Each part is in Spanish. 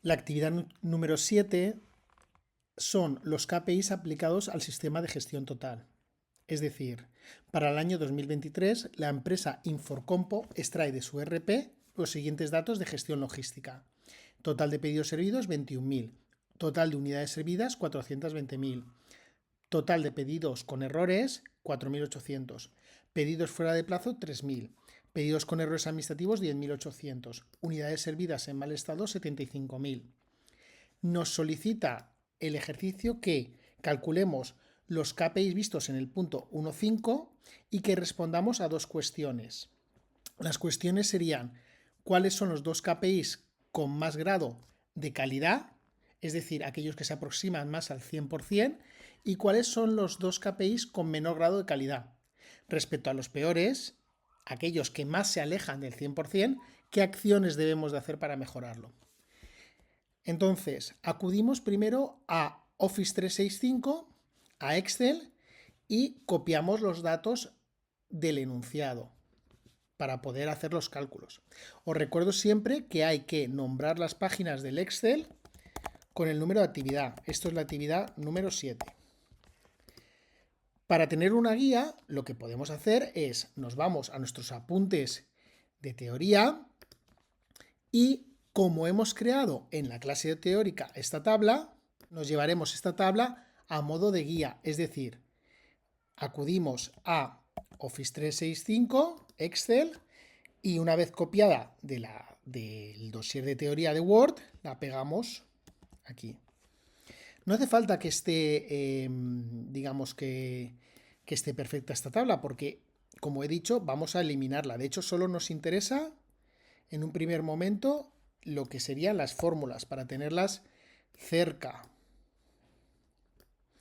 La actividad número 7 son los KPIs aplicados al sistema de gestión total. Es decir, para el año 2023, la empresa Inforcompo extrae de su ERP los siguientes datos de gestión logística. Total de pedidos servidos, 21.000. Total de unidades servidas, 420.000. Total de pedidos con errores, 4.800. Pedidos fuera de plazo, 3.000. Pedidos con errores administrativos, 10.800. Unidades servidas en mal estado, 75.000. Nos solicita el ejercicio que calculemos los KPIs vistos en el punto 1.5 y que respondamos a dos cuestiones. Las cuestiones serían: ¿cuáles son los dos KPIs con más grado de calidad? Es decir, aquellos que se aproximan más al 100%, y cuáles son los dos KPIs con menor grado de calidad. Respecto a los peores, aquellos que más se alejan del 100%, ¿qué acciones debemos de hacer para mejorarlo? Entonces, acudimos primero a Office 365, a Excel, y copiamos los datos del enunciado para poder hacer los cálculos. Os recuerdo siempre que hay que nombrar las páginas del Excel con el número de actividad. Esto es la actividad número 7. Para tener una guía, lo que podemos hacer es, nos vamos a nuestros apuntes de teoría y, como hemos creado en la clase teórica esta tabla, nos llevaremos esta tabla a modo de guía, es decir, acudimos a Office 365, Excel, y una vez copiada del dossier de teoría de Word, la pegamos aquí. No hace falta que esté, digamos que esté perfecta esta tabla, porque, como he dicho, vamos a eliminarla. De hecho, solo nos interesa en un primer momento lo que serían las fórmulas para tenerlas cerca.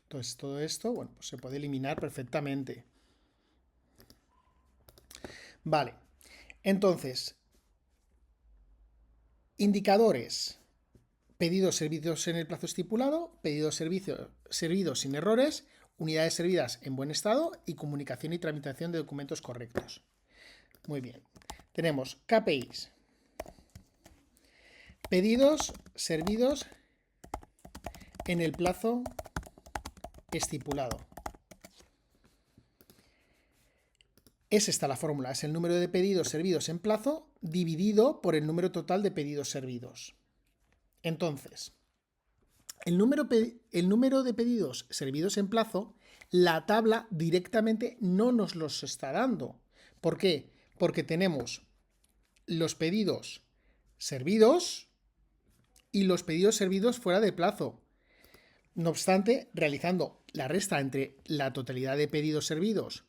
Entonces, todo esto, bueno, pues se puede eliminar perfectamente. Vale, entonces, indicadores: pedidos servidos en el plazo estipulado, pedidos servidos sin errores, unidades servidas en buen estado y comunicación y tramitación de documentos correctos. Muy bien. Tenemos KPIs: pedidos servidos en el plazo estipulado. Es esta la fórmula, es el número de pedidos servidos en plazo dividido por el número total de pedidos servidos. Entonces, el número de pedidos servidos en plazo, la tabla directamente no nos los está dando. ¿Por qué? Porque tenemos los pedidos servidos y los pedidos servidos fuera de plazo. No obstante, realizando la resta entre la totalidad de pedidos servidos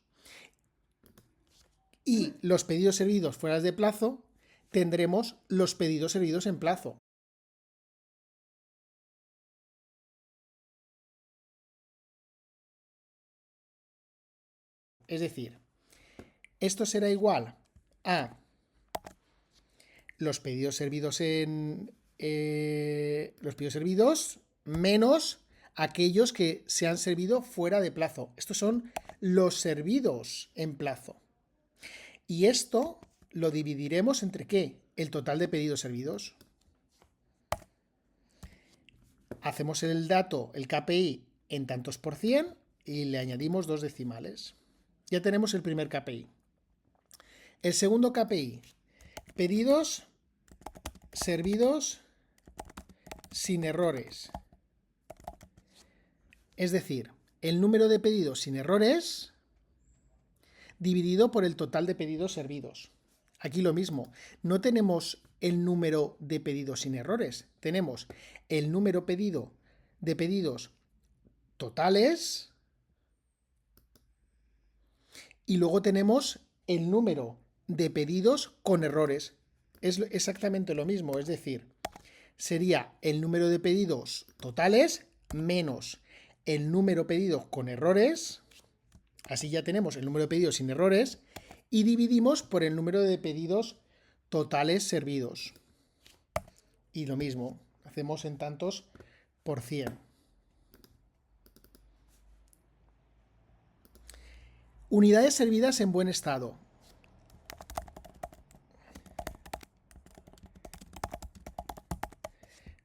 y los pedidos servidos fuera de plazo, tendremos los pedidos servidos en plazo. Es decir, esto será igual a los pedidos servidos menos aquellos que se han servido fuera de plazo. Estos son los servidos en plazo. Y esto lo dividiremos entre ¿qué? El total de pedidos servidos. Hacemos el dato, el KPI, en tantos por cien y le añadimos 2 decimales. Ya tenemos el primer KPI. El segundo KPI: pedidos servidos sin errores. Es decir, el número de pedidos sin errores dividido por el total de pedidos servidos. Aquí lo mismo, no tenemos el número de pedidos sin errores, tenemos el número de pedidos totales y luego tenemos el número de pedidos con errores. Es exactamente lo mismo, es decir, sería el número de pedidos totales menos el número de pedidos con errores. Así ya tenemos el número de pedidos sin errores y dividimos por el número de pedidos totales servidos. Y lo mismo, hacemos en tantos por 100. Unidades servidas en buen estado.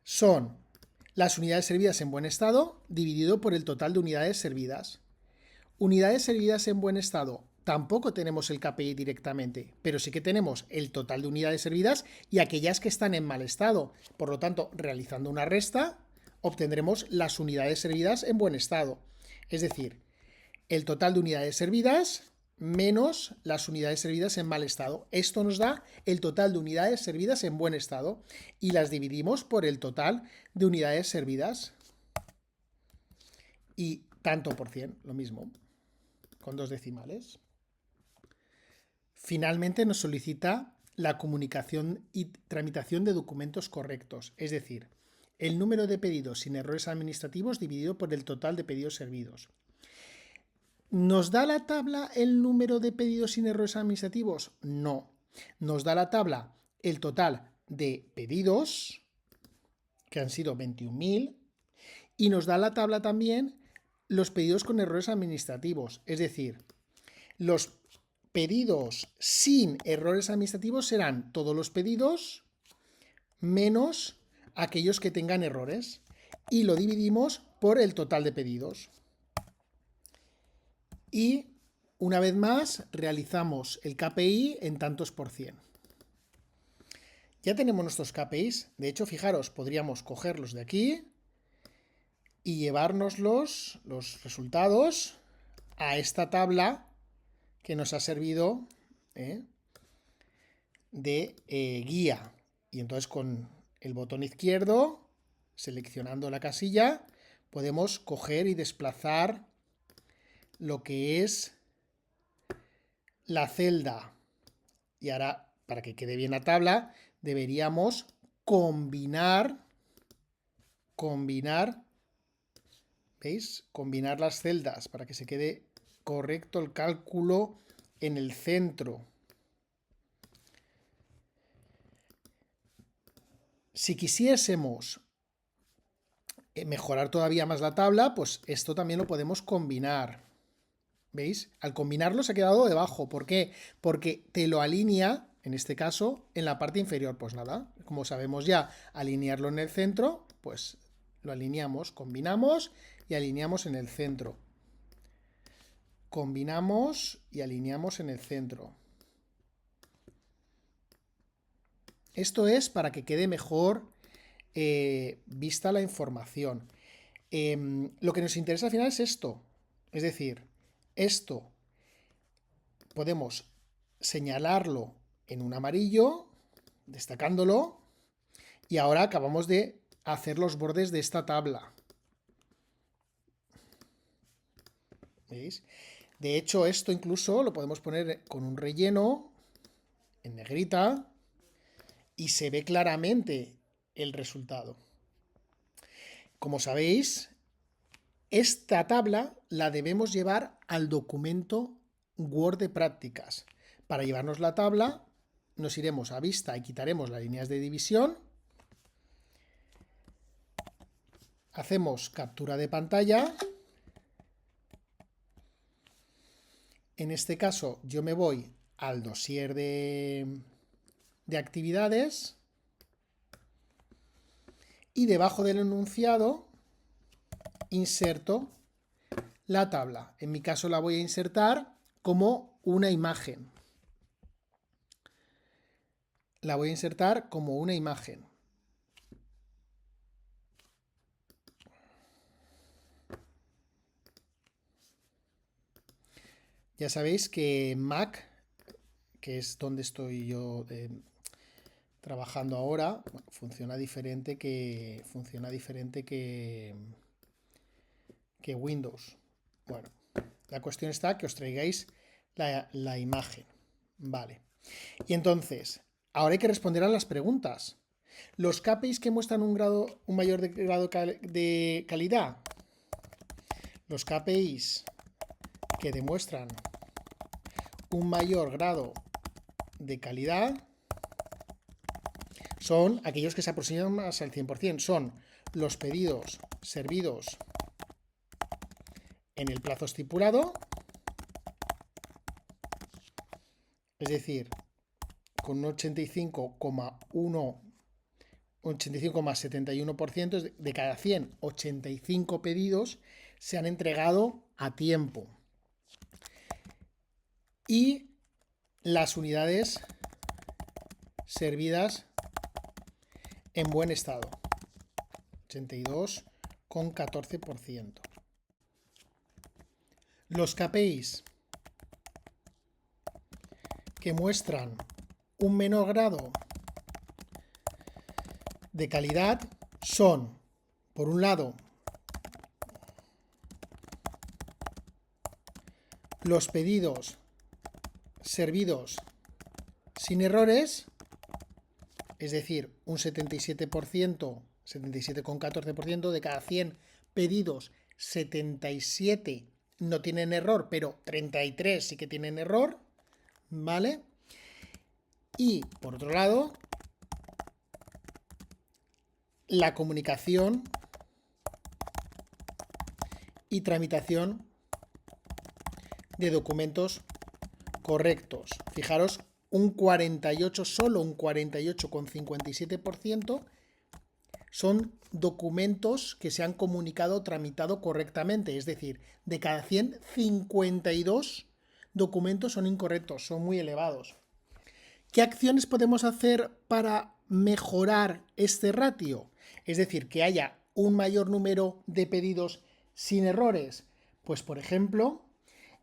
son las unidades servidas en buen estado dividido por el total de unidades servidas. Unidades servidas en buen estado, tampoco tenemos el KPI directamente, pero sí que tenemos el total de unidades servidas y aquellas que están en mal estado. Por lo tanto, realizando una resta, obtendremos las unidades servidas en buen estado. Es decir, el total de unidades servidas menos las unidades servidas en mal estado. Esto nos da el total de unidades servidas en buen estado y las dividimos por el total de unidades servidas. Y tanto por cien, lo mismo, con 2 decimales. Finalmente nos solicita la comunicación y tramitación de documentos correctos, es decir, el número de pedidos sin errores administrativos dividido por el total de pedidos servidos. ¿Nos da la tabla el número de pedidos sin errores administrativos? No. Nos da la tabla el total de pedidos, que han sido 21.000, y nos da la tabla también los pedidos con errores administrativos. Es decir, los pedidos sin errores administrativos serán todos los pedidos menos aquellos que tengan errores. Y lo dividimos por el total de pedidos. Y una vez más realizamos el KPI en tantos por cien. Ya tenemos nuestros KPIs. De hecho, fijaros, podríamos cogerlos de aquí y llevárnoslos, los resultados, a esta tabla que nos ha servido de guía. Y entonces con el botón izquierdo, seleccionando la casilla, podemos coger y desplazar lo que es la celda. Y ahora, para que quede bien la tabla, deberíamos combinar, ¿veis? Combinar las celdas para que se quede correcto el cálculo en el centro. Si quisiésemos mejorar todavía más la tabla, pues esto también lo podemos combinar. ¿Veis? Al combinarlo se ha quedado debajo. ¿Por qué? Porque te lo alinea, en este caso, en la parte inferior. Pues nada, como sabemos ya alinearlo en el centro, pues lo alineamos, combinamos y alineamos en el centro. Combinamos y alineamos en el centro. Esto es para que quede mejor vista la información. Lo que nos interesa al final es esto. Es decir, esto podemos señalarlo en un amarillo, destacándolo, y ahora acabamos de hacer los bordes de esta tabla. ¿Veis? De hecho, esto incluso lo podemos poner con un relleno en negrita y se ve claramente el resultado. Como sabéis, esta tabla la debemos llevar al documento Word de prácticas. Para llevarnos la tabla, nos iremos a vista y quitaremos las líneas de división. Hacemos captura de pantalla. En este caso, yo me voy al dossier de actividades y debajo del enunciado inserto la tabla. En mi caso la voy a insertar como una imagen. La voy a insertar como una imagen. Ya sabéis que Mac, que es donde estoy yo trabajando ahora, bueno, funciona diferente que Windows. Bueno, la cuestión está que os traigáis la imagen. Vale. Y entonces, ahora hay que responder a las preguntas. Los KPIs que muestran un mayor grado de calidad. Los KPIs que demuestran un mayor grado de calidad son aquellos que se aproximan más al 100%. Son los pedidos servidos en el plazo estipulado, es decir, con un 85,1 85,71%, de cada 100, 85 pedidos se han entregado a tiempo. Y las unidades servidas en buen estado, 82,14%. Los KPIs que muestran un menor grado de calidad son, por un lado, los pedidos servidos sin errores, es decir, un 77%, 77,14% de cada 100 pedidos, 77 no tienen error, pero 33 sí que tienen error, ¿vale? Y, por otro lado, la comunicación y tramitación de documentos correctos. Fijaros, solo un 48,57% son documentos que se han comunicado, tramitado correctamente. Es decir, de cada 100, 52 documentos son incorrectos, son muy elevados. ¿Qué acciones podemos hacer para mejorar este ratio? Es decir, que haya un mayor número de pedidos sin errores. Pues, por ejemplo,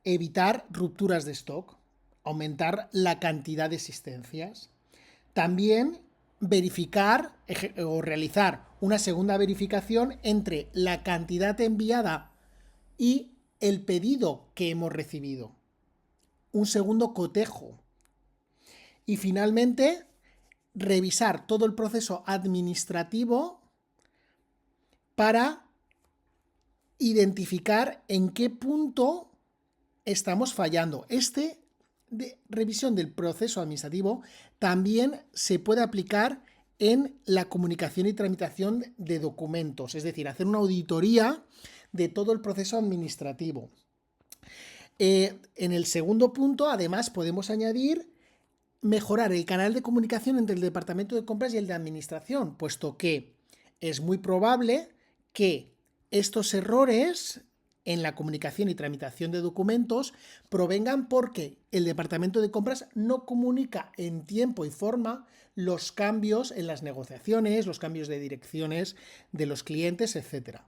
evitar rupturas de stock, aumentar la cantidad de existencias. También verificar o realizar una segunda verificación entre la cantidad enviada y el pedido que hemos recibido. Un segundo cotejo. Y finalmente, revisar todo el proceso administrativo para identificar en qué punto estamos fallando. Revisión del proceso administrativo también se puede aplicar en la comunicación y tramitación de documentos, es decir, hacer una auditoría de todo el proceso administrativo. En el segundo punto, además, podemos añadir mejorar el canal de comunicación entre el departamento de compras y el de administración, puesto que es muy probable que estos errores en la comunicación y tramitación de documentos provengan porque el departamento de compras no comunica en tiempo y forma los cambios en las negociaciones, los cambios de direcciones de los clientes, etc.